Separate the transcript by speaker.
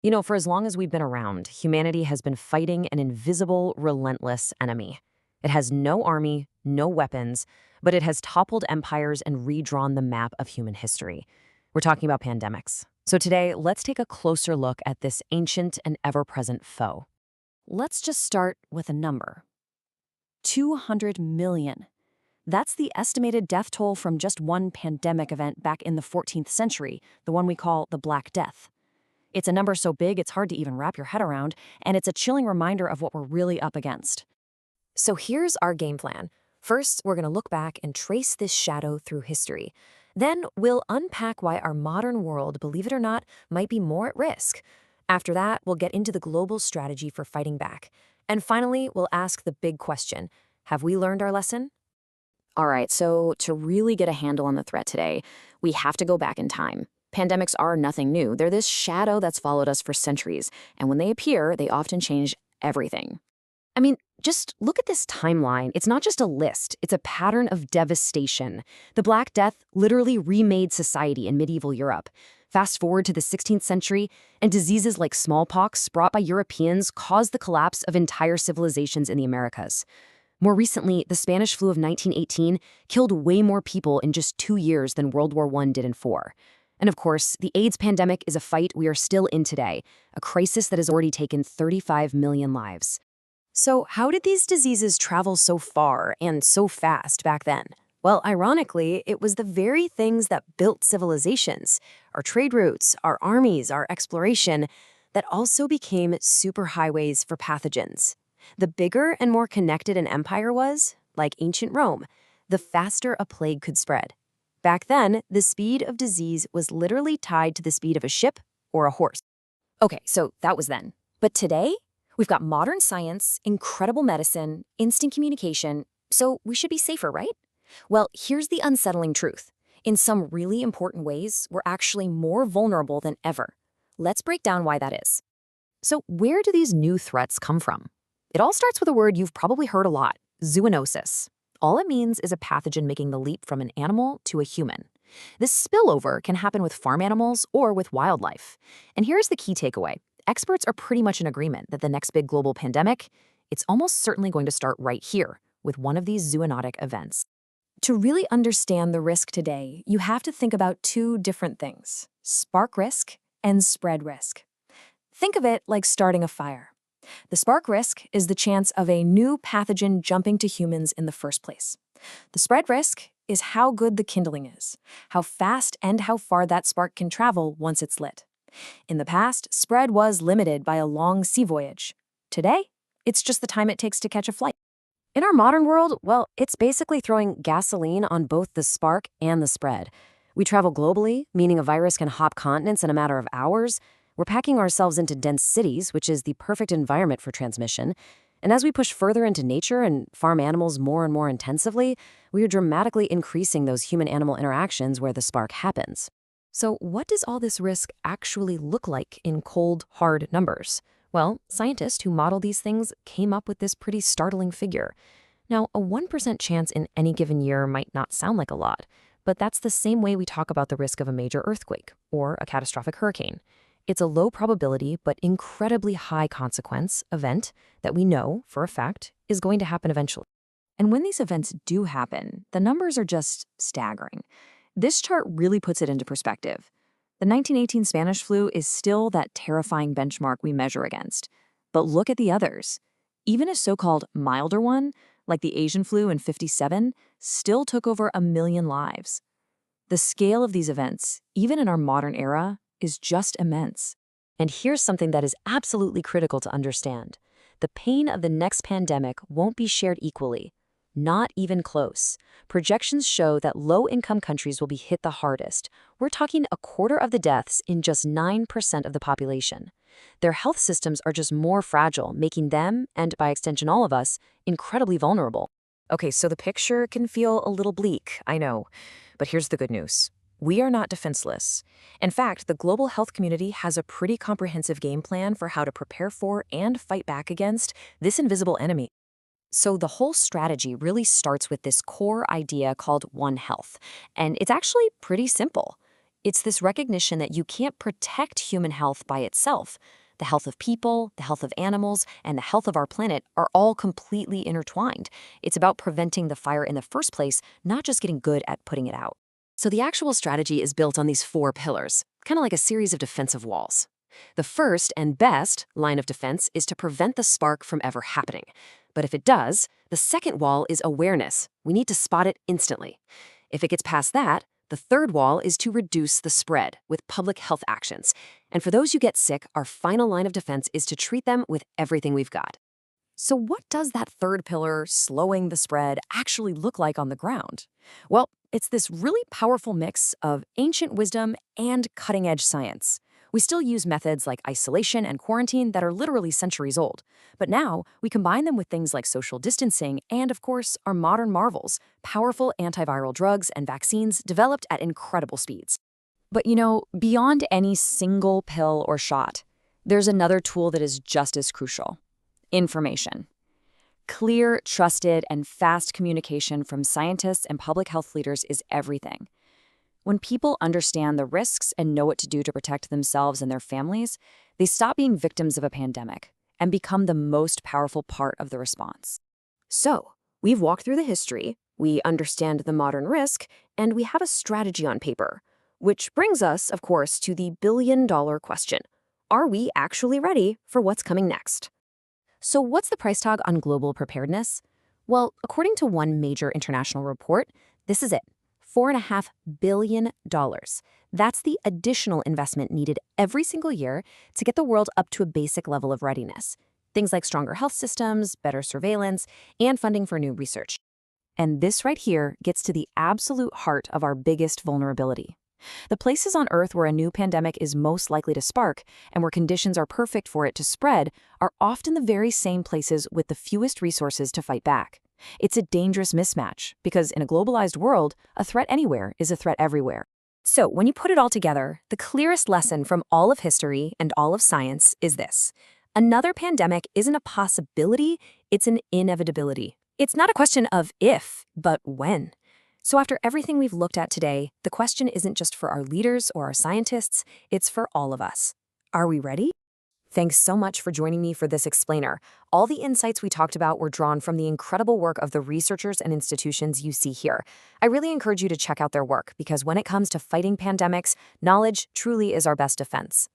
Speaker 1: For as long as we've been around, humanity has been fighting an invisible, relentless enemy. It has no army, no weapons, but it has toppled empires and redrawn the map of human history. We're talking about pandemics. So today, let's take a closer look at this ancient and ever-present foe. Let's just start with a number. 200 million. That's the estimated death toll from just one pandemic event back in the 14th century, the one we call the Black Death. It's a number so big it's hard to even wrap your head around, and it's a chilling reminder of what we're really up against. So here's our game plan. First, we're going to look back and trace this shadow through history. Then we'll unpack why our modern world, believe it or not, might be more at risk. After that, we'll get into the global strategy for fighting back. And finally, we'll ask the big question: have we learned our lesson? All right, so to really get a handle on the threat today, we have to go back in time. Pandemics are nothing new. They're this shadow that's followed us for centuries, and when they appear, they often change everything. Just look at this timeline. It's not just a list, it's a pattern of devastation. The Black Death literally remade society in medieval Europe. Fast forward to the 16th century, and diseases like smallpox brought by Europeans caused the collapse of entire civilizations in the Americas. More recently, the Spanish flu of 1918 killed way more people in just 2 years than World War I did in 4. And of course, the AIDS pandemic is a fight we are still in today, a crisis that has already taken 35 million lives. So how did these diseases travel so far and so fast back then? Well, ironically, it was the very things that built civilizations, our trade routes, our armies, our exploration, that also became superhighways for pathogens. The bigger and more connected an empire was, like ancient Rome, the faster a plague could spread. Back then, the speed of disease was literally tied to the speed of a ship or a horse. Okay, so that was then. But today, we've got modern science, incredible medicine, instant communication, so we should be safer, right? Well, here's the unsettling truth. In some really important ways, we're actually more vulnerable than ever. Let's break down why that is. So where do these new threats come from? It all starts with a word you've probably heard a lot: zoonosis. All it means is a pathogen making the leap from an animal to a human. This spillover can happen with farm animals or with wildlife. And here's the key takeaway. Experts are pretty much in agreement that the next big global pandemic, it's almost certainly going to start right here with one of these zoonotic events. To really understand the risk today, you have to think about two different things: spark risk and spread risk. Think of it like starting a fire. The spark risk is the chance of a new pathogen jumping to humans in the first place. The spread risk is how good the kindling is, how fast and how far that spark can travel once it's lit. In the past, spread was limited by a long sea voyage. Today, it's just the time it takes to catch a flight. In our modern world, well, it's basically throwing gasoline on both the spark and the spread. We travel globally, meaning a virus can hop continents in a matter of hours. We're packing ourselves into dense cities, which is the perfect environment for transmission. And as we push further into nature and farm animals more and more intensively, we are dramatically increasing those human-animal interactions where the spark happens. So what does all this risk actually look like in cold, hard numbers? Well, scientists who model these things came up with this pretty startling figure. Now, a 1% chance in any given year might not sound like a lot, but that's the same way we talk about the risk of a major earthquake or a catastrophic hurricane. It's a low probability but incredibly high consequence event that we know, for a fact, is going to happen eventually. And when these events do happen, the numbers are just staggering. This chart really puts it into perspective. The 1918 Spanish flu is still that terrifying benchmark we measure against. But look at the others. Even a so-called milder one, like the Asian flu in '57, still took over 1 million lives. The scale of these events, even in our modern era, is just immense. And here's something that is absolutely critical to understand. The pain of the next pandemic won't be shared equally. Not even close. Projections show that low-income countries will be hit the hardest. We're talking a quarter of the deaths in just 9% of the population. Their health systems are just more fragile, making them, and by extension all of us, incredibly vulnerable. Okay, so the picture can feel a little bleak, I know. But here's the good news. We are not defenseless. In fact, the global health community has a pretty comprehensive game plan for how to prepare for and fight back against this invisible enemy. So the whole strategy really starts with this core idea called One Health. And it's actually pretty simple. It's this recognition that you can't protect human health by itself. The health of people, the health of animals, and the health of our planet are all completely intertwined. It's about preventing the fire in the first place, not just getting good at putting it out. So the actual strategy is built on these 4 pillars, kind of like a series of defensive walls. The first and best line of defense is to prevent the spark from ever happening. But if it does, the second wall is awareness. We need to spot it instantly. If it gets past that, the third wall is to reduce the spread with public health actions. And for those who get sick, our final line of defense is to treat them with everything we've got. So what does that third pillar, slowing the spread, actually look like on the ground? Well, it's this really powerful mix of ancient wisdom and cutting-edge science. We still use methods like isolation and quarantine that are literally centuries old. But now, we combine them with things like social distancing and, of course, our modern marvels, powerful antiviral drugs and vaccines developed at incredible speeds. But beyond any single pill or shot, there's another tool that is just as crucial: information. Clear, trusted, and fast communication from scientists and public health leaders is everything. When people understand the risks and know what to do to protect themselves and their families, they stop being victims of a pandemic and become the most powerful part of the response. So, we've walked through the history, we understand the modern risk, and we have a strategy on paper. Which brings us, of course, to the billion-dollar question. Are we actually ready for what's coming next? So what's the price tag on global preparedness? Well, according to one major international report, this is it: $4.5 billion. That's the additional investment needed every single year to get the world up to a basic level of readiness. Things like stronger health systems, better surveillance, and funding for new research. And this right here gets to the absolute heart of our biggest vulnerability. The places on Earth where a new pandemic is most likely to spark and where conditions are perfect for it to spread are often the very same places with the fewest resources to fight back. It's a dangerous mismatch because in a globalized world, a threat anywhere is a threat everywhere. So when you put it all together, the clearest lesson from all of history and all of science is this: another pandemic isn't a possibility, it's an inevitability. It's not a question of if, but when. So after everything we've looked at today, the question isn't just for our leaders or our scientists, it's for all of us. Are we ready? Thanks so much for joining me for this explainer. All the insights we talked about were drawn from the incredible work of the researchers and institutions you see here. I really encourage you to check out their work because when it comes to fighting pandemics, knowledge truly is our best defense.